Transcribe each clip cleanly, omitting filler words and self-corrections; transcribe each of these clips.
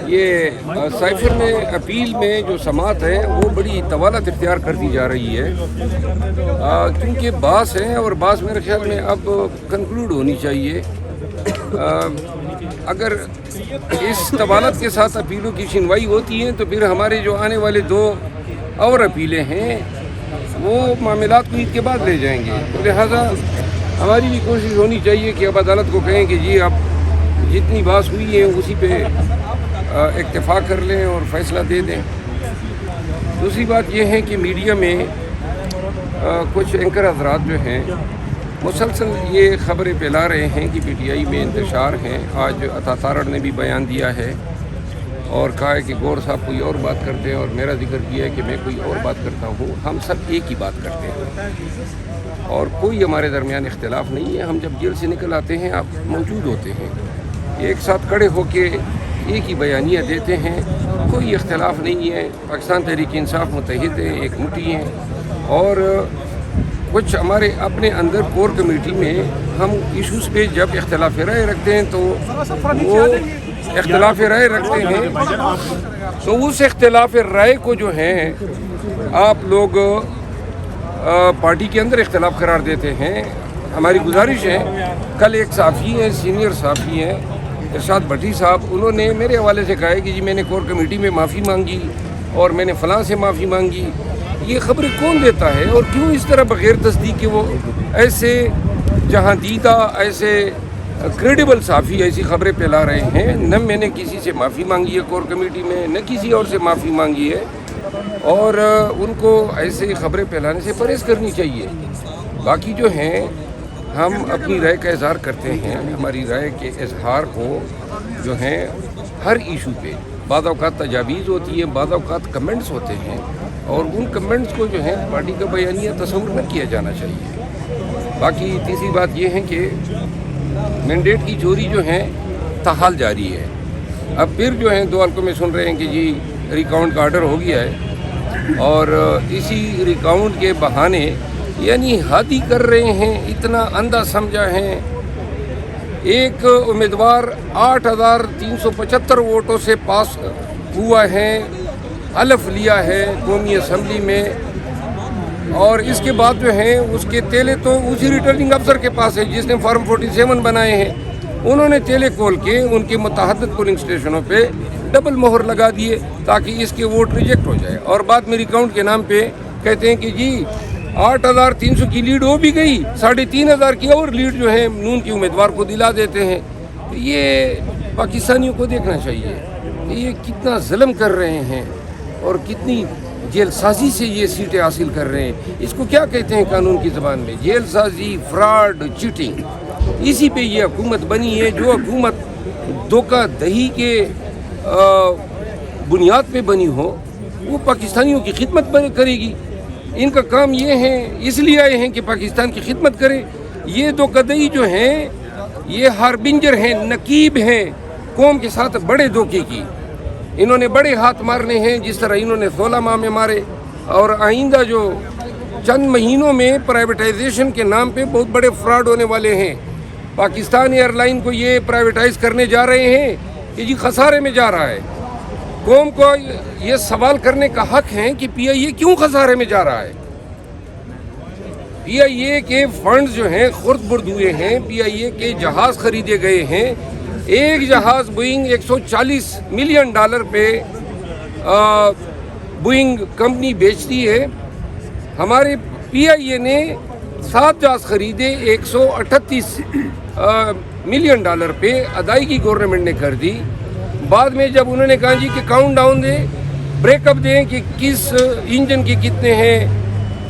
یہ سائفر میں اپیل میں جو سماعت ہے وہ بڑی طوالت اختیار کرتی جا رہی ہے، کیونکہ باس ہیں اور باس میرے خیال میں اب کنکلوڈ ہونی چاہیے۔ اگر اس طوالت کے ساتھ اپیلوں کی سنوائی ہوتی ہے تو پھر ہمارے جو آنے والے 2 اور اپیلیں ہیں وہ معاملات کو عید کے بعد لے جائیں گے، تو لہٰذا ہماری بھی کوشش ہونی چاہیے کہ اب عدالت کو کہیں کہ جی اب جتنی بحث ہوئی ہے اسی پہ اکتفا کر لیں اور فیصلہ دے دیں۔ دوسری بات یہ ہے کہ میڈیا میں کچھ اینکر حضرات جو ہیں مسلسل یہ خبریں پھیلا رہے ہیں کہ پی ٹی آئی میں انتشار ہیں۔ آج عطا تارڑ نے بھی بیان دیا ہے اور کہا ہے کہ گور صاحب کوئی اور بات کرتے ہیں اور میرا ذکر کیا ہے کہ میں کوئی اور بات کرتا ہوں۔ ہم سب ایک ہی بات کرتے ہیں اور کوئی ہمارے درمیان اختلاف نہیں ہے۔ ہم جب جیل سے نکل آتے ہیں آپ موجود ہوتے ہیں، ایک ساتھ کھڑے ہو کے ایک ہی بیانیہ دیتے ہیں، کوئی اختلاف نہیں ہے۔ پاکستان تحریک انصاف متحد ہیں، ایک مٹھی ہیں، اور کچھ ہمارے اپنے اندر کور کمیٹی میں ہم ایشوز پہ جب اختلاف رائے رکھتے ہیں تو وہ اختلاف رائے رکھتے ہیں، تو اس اختلاف رائے کو جو ہے آپ لوگ پارٹی کے اندر اختلاف قرار دیتے ہیں۔ ہماری گزارش ہے، کل ایک صحافی ہیں، سینئر صحافی ہیں ارشاد بھٹی صاحب، انہوں نے میرے حوالے سے کہا ہے کہ جی میں نے کور کمیٹی میں معافی مانگی اور میں نے فلاں سے معافی مانگی۔ یہ خبریں کون دیتا ہے اور کیوں اس طرح بغیر تصدیق کے وہ ایسے جہاں دیدہ ایسے کریڈیبل صحافی ایسی خبریں پھیلا رہے ہیں؟ نہ میں نے کسی سے معافی مانگی ہے کور کمیٹی میں، نہ کسی اور سے معافی مانگی ہے، اور ان کو ایسے خبریں پھیلانے سے پرہیز کرنی چاہیے۔ باقی جو ہیں ہم اپنی رائے کا اظہار کرتے ہیں، ہماری رائے کے اظہار کو جو ہیں ہر ایشو پہ بعض اوقات تجاویز ہوتی ہے، بعض اوقات کمنٹس ہوتے ہیں، اور ان کمنٹس کو جو ہے پارٹی کا بیانیہ تصور نہ کیا جانا چاہیے۔ باقی تیسری بات یہ ہے کہ مینڈیٹ کی چوری جو ہے تاحال جاری ہے۔ اب پھر جو ہیں 2 حلقوں میں سن رہے ہیں کہ جی ریکاؤنٹ کا آرڈر ہو گیا ہے، اور اسی ریکاؤنٹ کے بہانے یعنی حد ہی کر رہے ہیں، اتنا اندھا سمجھا ہے۔ ایک امیدوار 8,375 ووٹوں سے پاس ہوا ہے، حلف لیا ہے قومی اسمبلی میں، اور اس کے بعد جو ہیں اس کے تیلے تو اسی ریٹرننگ افسر کے پاس ہے جس نے فارم 47 بنائے ہیں۔ انہوں نے تیلے کھول کے ان کے متعدد پولنگ اسٹیشنوں پہ ڈبل مہر لگا دیے تاکہ اس کے ووٹ ریجیکٹ ہو جائے، اور بعد میں ریکاؤنٹ کے نام پہ کہتے ہیں کہ جی 8,300 کی لیڈ ہو بھی گئی، 3,500 کی اور لیڈ جو ہے نون کے امیدوار کو دلا دیتے ہیں۔ یہ پاکستانیوں کو دیکھنا چاہیے کہ یہ کتنا ظلم کر رہے ہیں اور کتنی جیل سازی سے یہ سیٹیں حاصل کر رہے ہیں۔ اس کو کیا کہتے ہیں قانون کی زبان میں؟ جیل سازی، فراڈ، چیٹنگ۔ اسی پہ یہ حکومت بنی ہے۔ جو حکومت دھوکہ دہی کے بنیاد پہ بنی ہو وہ پاکستانیوں کی خدمت کرے گی۔ ان کا کام یہ ہے، اس لیے آئے ہیں کہ پاکستان کی خدمت کرے۔ یہ دھوکہ دہی جو ہیں یہ ہاربنجر ہیں، نقیب ہیں قوم کے ساتھ بڑے دھوکے کی۔ انہوں نے بڑے ہاتھ مارنے ہیں، جس طرح انہوں نے 16 ماہ میں مارے، اور آئندہ جو چند مہینوں میں پرائیویٹائزیشن کے نام پہ بہت بڑے فراڈ ہونے والے ہیں۔ پاکستان ایئر لائن کو یہ پرائیویٹائز کرنے جا رہے ہیں کہ جی خسارے میں جا رہا ہے۔ قوم کو یہ سوال کرنے کا حق ہے کہ پی آئی اے کیوں خسارے میں جا رہا ہے؟ پی آئی اے کے فنڈز جو ہیں خرد برد ہوئے ہیں، پی آئی اے کے جہاز خریدے گئے ہیں۔ ایک جہاز بوئنگ $140 ملین پہ بوئنگ کمپنی بیچتی ہے۔ ہمارے پی آئی اے نے 7 جہاز خریدے، $138 ملین پہ ادائیگی گورنمنٹ نے کر دی۔ بعد میں جب انہوں نے کہا جی کہ کاؤنٹ ڈاؤن دیں، بریک اپ دیں کہ کس انجن کے کتنے ہیں،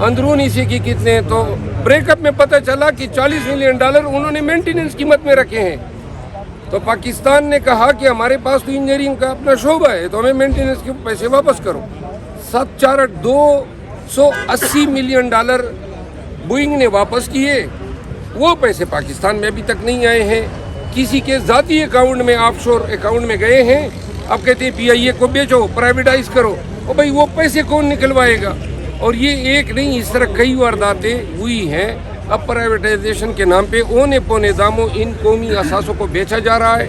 اندرونی سے کی کتنے ہیں، تو بریک اپ میں پتہ چلا کہ $40 ملین انہوں نے مینٹیننس قیمت میں رکھے ہیں۔ تو پاکستان نے کہا کہ ہمارے پاس تو انجینئرنگ کا اپنا شعبہ ہے تو ہمیں مینٹیننس کے پیسے واپس کرو۔ 280 ملین بوئنگ نے واپس کیے۔ وہ پیسے پاکستان میں ابھی تک نہیں آئے ہیں، کسی کے ذاتی اکاؤنٹ میں، آف شور اکاؤنٹ میں گئے ہیں۔ اب کہتے ہیں پی آئی اے کو بیچو، پرائیویٹائز کرو، اور بھائی وہ پیسے کون نکلوائے گا؟ اور یہ ایک نہیں، اس طرح کئی وارداتیں ہوئی ہیں۔ اب پرائیویٹائزیشن کے نام پہ اونے پونے داموں ان قومی اثاثوں کو بیچا جا رہا ہے،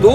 2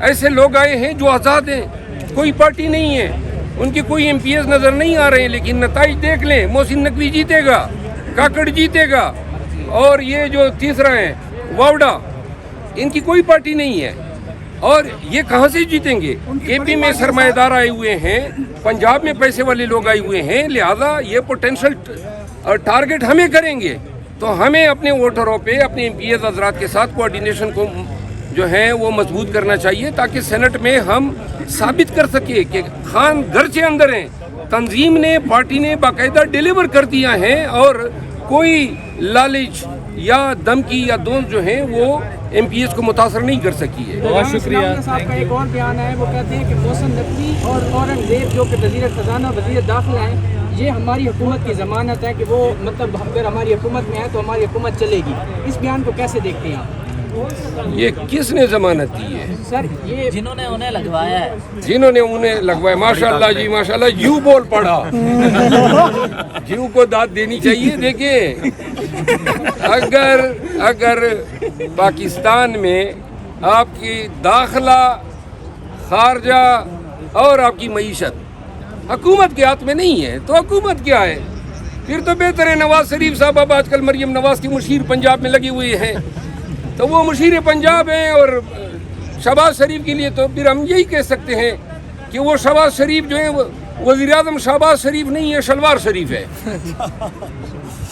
ایسے لوگ آئے ہیں جو آزاد ہیں, کوئی پارٹی نہیں ہے, ان کی کوئی ایم پی ایس نظر نہیں آ رہے ہیں, لیکن نتائج دیکھ لیں, محسن نقوی جیتے گا, کاکڑ جیتے گا, اور یہ جو تیسرا ہے واوڈا, ان کی کوئی پارٹی نہیں ہے. اور یہ کہاں سے جیتیں گے؟ کے پی میں سرمایہ دار آئے ہوئے ہیں, پنجاب میں پیسے والے لوگ آئے ہوئے ہیں, لہذا یہ پوٹینشل ٹارگٹ ہمیں کریں گے. تو ہمیں اپنے ووٹروں پہ, اپنے ایم پی ایس حضرات کے ساتھ کوآرڈینیشن کو جو ہے وہ مضبوط کرنا چاہیے, تاکہ سینٹ میں ہم ثابت کر سکے کہ خان گھر سے اندر ہیں, تنظیم نے, پارٹی نے باقاعدہ ڈیلیور کر دیا ہے, اور کوئی لالچ یا دھمکی یا دوست جو ہیں وہ ایم پی ایس کو متاثر نہیں کر سکی ہے. بہت شکریہ. صاحب کا ایک اور بیان ہے, وہ کہتے ہیں کہ محسن نقوی اور اورنگزیب جو کہ وزیر خزانہ وزیر داخلہ ہیں, یہ ہماری حکومت کی ضمانت ہے کہ وہ مطلب اگر ہماری حکومت میں ہے تو ہماری حکومت چلے گی. اس بیان کو کیسے دیکھتے ہیں آپ؟ یہ کس نے ضمانت دی ہے؟ سر یہ جنہوں نے انہیں لگوایا ہے, جنہوں نے انہیں لگوایا. ماشاءاللہ جی ماشاءاللہ, جیو بول پڑا, جیو کو داد دینی چاہیے. دیکھیں, اگر پاکستان میں آپ کی داخلہ, خارجہ اور آپ کی معیشت حکومت کے ہاتھ میں نہیں ہے, تو حکومت کیا ہے؟ پھر تو بہتر ہے نواز شریف صاحب اب آج کل مریم نواز کی مشیر پنجاب میں لگی ہوئی ہیں, تو وہ مشیر پنجاب ہیں. اور شہباز شریف کے لیے تو پھر ہم یہی کہہ سکتے ہیں کہ وہ شہباز شریف جو ہے وزیر اعظم شہباز شریف نہیں ہے, شلوار شریف ہے.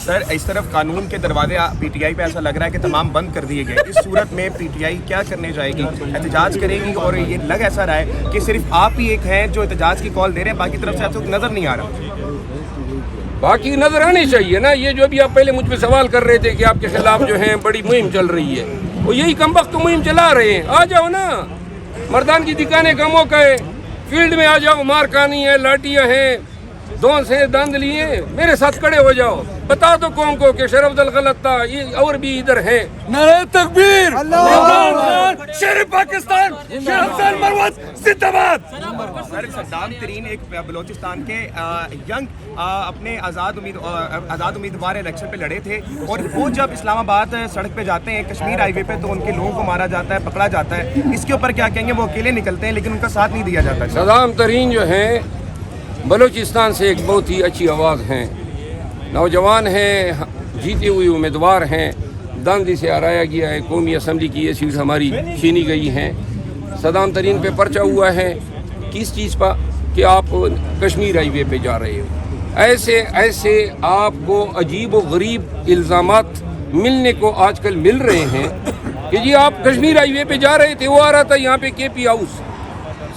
سر اس طرف قانون کے دروازے پی ٹی آئی پہ ایسا لگ رہا ہے کہ تمام بند کر دیے گئے. اس صورت میں پی ٹی آئی کیا کرنے جائے گی؟ احتجاج کرے گی؟ اور یہ لگ ایسا رہا ہے کہ صرف آپ ہی ایک ہیں جو احتجاج کی کال دے رہے ہیں, باقی طرف سے آپ کو نظر نہیں آ رہا. باقی نظر آنے چاہیے نا. یہ جو ابھی آپ پہلے مجھ پہ سوال کر رہے تھے کہ آپ کے خلاف جو ہیں بڑی مہم چل رہی ہے, وہ یہی کم وقت مہم چلا رہے ہیں. آ جاؤ نا, مردان کی دکھانے کا موقع ہے, فیلڈ میں آ جاؤ, مار کھانی ہے, لاٹیاں ہیں, دون سے داند لیے, میرے ساتھ کھڑے ہو جاؤ, بتا دو قوم کو کہ شرف دل غلط تھا, یہ اور بھی ادھر ہیں. نعرہ تکبیر, شیر پاکستان, شیر حسین مروت زندہ باد. سر صدام ترین ایک بلوچستان کے ینگ اپنے آزاد امیدوار الیکشن پہ لڑے تھے, اور وہ جب اسلام آباد سڑک پہ جاتے ہیں کشمیر ہائی وے پہ تو ان کے لوگوں کو مارا جاتا ہے, پکڑا جاتا ہے. اس کے اوپر کیا کہیں گے؟ وہ اکیلے نکلتے ہیں لیکن ان کا ساتھ نہیں دیا جاتا. صدام ترین جو ہیں بلوچستان سے ایک بہت ہی اچھی آواز ہیں, نوجوان ہیں, جیتے ہوئے امیدوار ہیں, داندی سے ہرایا گیا ہے, قومی اسمبلی کی یہ سیٹ ہماری چھینی گئی ہیں. صدام ترین پہ پرچہ ہوا ہے کس چیز پر کہ آپ کشمیر ہائی وے پہ جا رہے ہو. ایسے آپ کو عجیب و غریب الزامات ملنے کو آج کل مل رہے ہیں کہ جی آپ کشمیر ہائی وے پہ جا رہے تھے, وہ آ رہا تھا یہاں پہ کے پی ہاؤس,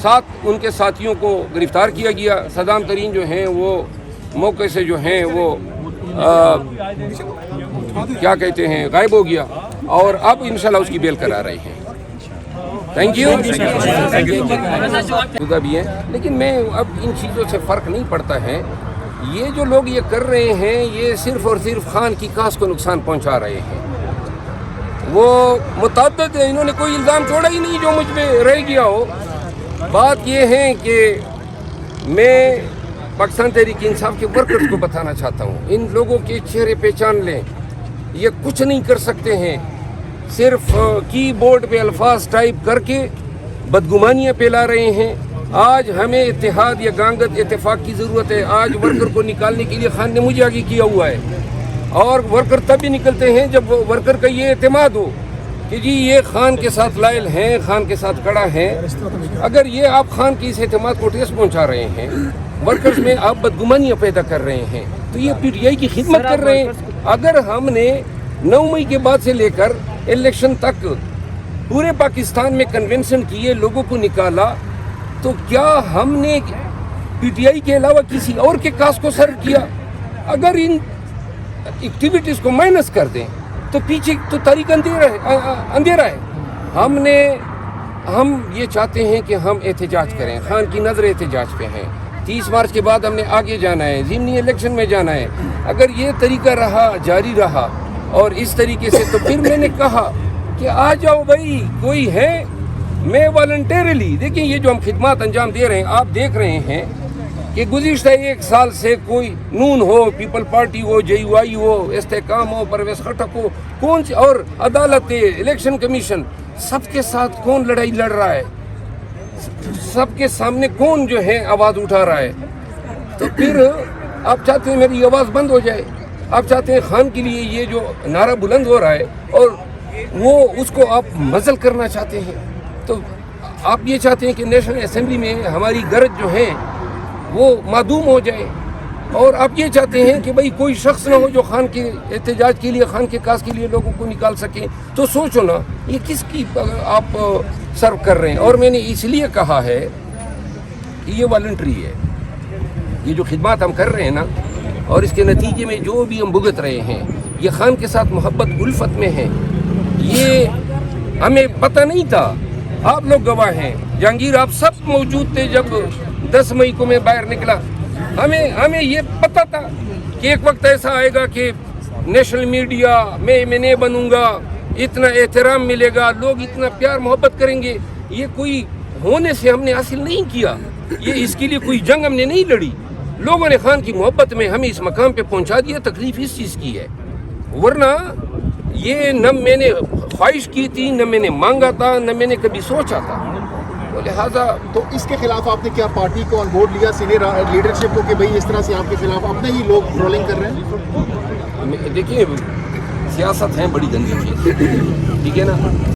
ساتھ ان کے ساتھیوں کو گرفتار کیا گیا. صدام ترین جو ہیں وہ موقع سے جو ہیں وہ کیا کہتے ہیں غائب ہو گیا, اور اب انشاءاللہ اس کی بیل کرا رہے ہیں. Thank you. خدا بھی ہے, لیکن میں اب ان چیزوں سے فرق نہیں پڑتا ہے. یہ جو لوگ یہ کر رہے ہیں یہ صرف اور صرف خان کی کاس کو نقصان پہنچا رہے ہیں. وہ متعدد ہیں, انہوں نے کوئی الزام چھوڑا ہی نہیں جو مجھ پہ رہ گیا ہو. بات یہ ہے کہ میں پاکستان تحریک انصاف کے ورکرز کو بتانا چاہتا ہوں, ان لوگوں کے چہرے پہچان لیں. یہ کچھ نہیں کر سکتے ہیں, صرف کی بورڈ پہ الفاظ ٹائپ کر کے بدگمانیاں پھیلا رہے ہیں. آج ہمیں اتحاد یا گانگت اتفاق کی ضرورت ہے. آج ورکر کو نکالنے کے لیے خان نے مجھے آگے کیا ہوا ہے, اور ورکر تب بھی نکلتے ہیں جب ورکر کا یہ اعتماد ہو کہ جی یہ خان کے ساتھ لائل ہیں, خان کے ساتھ کڑا ہیں. اگر یہ آپ خان کی اس اعتماد کو ٹھیس پہنچا رہے ہیں, ورکرز میں آپ بدگمانیاں پیدا کر رہے ہیں, تو یہ پی ٹی آئی کی خدمت کر رہے ہیں. اگر ہم نے 9 مئی کے بعد سے لے کر الیکشن تک پورے پاکستان میں کنونشن کیے, لوگوں کو نکالا, تو کیا ہم نے پی ٹی آئی کے علاوہ کسی اور کے کاس کو سر کیا؟ اگر ان ایکٹیویٹیز کو مائنس کر دیں تو پیچھے تو تاریخ اندھیرا ہے. ہم یہ چاہتے ہیں کہ ہم احتجاج کریں, خان کی نظر احتجاج پہ ہیں. 30 مارچ کے بعد ہم نے آگے جانا ہے, ضمنی الیکشن میں جانا ہے. اگر یہ طریقہ رہا, جاری رہا اور اس طریقے سے, تو پھر میں نے کہا کہ آ جاؤ بھائی, کوئی ہے. میں والنٹیرلی, دیکھیں یہ جو ہم خدمات انجام دے رہے ہیں, آپ دیکھ رہے ہیں کہ گزشتہ 1 سال سے کوئی نون ہو, پیپل پارٹی ہو, جے یو آئی ہو, استحکام ہو, پرویز خٹک ہو, کون سی اور عدالت, الیکشن کمیشن, سب کے ساتھ کون لڑائی لڑ رہا ہے؟ سب کے سامنے کون جو ہے آواز اٹھا رہا ہے؟ تو پھر آپ چاہتے ہیں میری آواز بند ہو جائے، آپ چاہتے ہیں خان کے لیے یہ جو نعرہ بلند ہو رہا ہے اور وہ اس کو آپ مزل کرنا چاہتے ہیں، تو آپ یہ چاہتے ہیں کہ نیشنل اسمبلی میں ہماری گرج جو ہے وہ معدوم ہو جائے، اور آپ یہ چاہتے ہیں کہ بھئی کوئی شخص نہ ہو جو خان کے احتجاج کے لیے، خان کے کاس کے لیے لوگوں کو نکال سکے. تو سوچو نا یہ کس کی آپ سرو کر رہے ہیں. اور میں نے اس لیے کہا ہے کہ یہ والنٹری ہے، یہ جو خدمات ہم کر رہے ہیں نا، اور اس کے نتیجے میں جو بھی ہم بھگت رہے ہیں، یہ خان کے ساتھ محبت الفت میں ہے. یہ ہمیں پتہ نہیں تھا، آپ لوگ گواہ ہیں، جہانگیر آپ سب موجود تھے جب 10 مئی کو میں باہر نکلا. ہمیں یہ پتہ تھا کہ ایک وقت ایسا آئے گا کہ نیشنل میڈیا میں نہیں بنوں گا، اتنا احترام ملے گا، لوگ اتنا پیار محبت کریں گے. یہ کوئی ہونے سے ہم نے حاصل نہیں کیا، یہ اس کے لیے کوئی جنگ ہم نے نہیں لڑی. لوگوں نے خان کی محبت میں ہمیں اس مقام پہ پہنچا دیا. تکلیف اس چیز کی ہے، ورنہ یہ نہ میں نے خواہش کی تھی، نہ میں نے مانگا تھا، نہ میں نے کبھی سوچا تھا. لہٰذا تو اس کے خلاف آپ نے کیا پارٹی کو آن بورڈ لیا، سینئر لیڈرشپ کو، کہ بھئی اس طرح سے آپ کے خلاف اپنے ہی لوگ ٹرولنگ کر رہے ہیں؟ دیکھیے سیاست ہے بڑی گندی چیز، ٹھیک ہے نا.